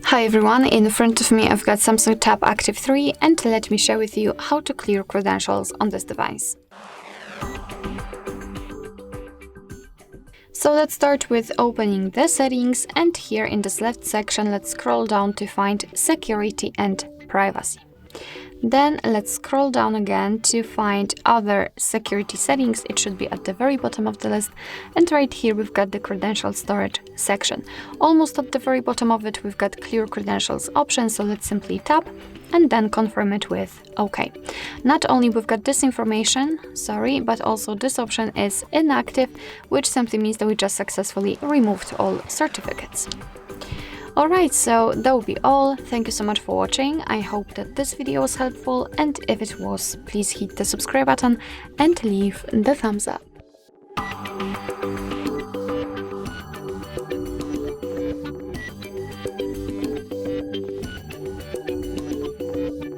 Hi everyone, in front of me I've got Samsung Tab Active 3 and let me share with you how to clear credentials on this device. So let's start with opening the settings, and here in this left section let's scroll down to find security and privacy. Then let's scroll down again to find other security settings. It should be at the very bottom of the list, and right here we've got the credential storage section. Almost at the very bottom of it we've got clear credentials option, so let's simply tap and then confirm it with OK. Not only we've got this information, but also this option is inactive, which simply means that we just successfully removed all certificates. Alright, so that will be all. Thank you so much for watching. I hope that this video was helpful, and if it was, please hit the subscribe button and leave the thumbs up.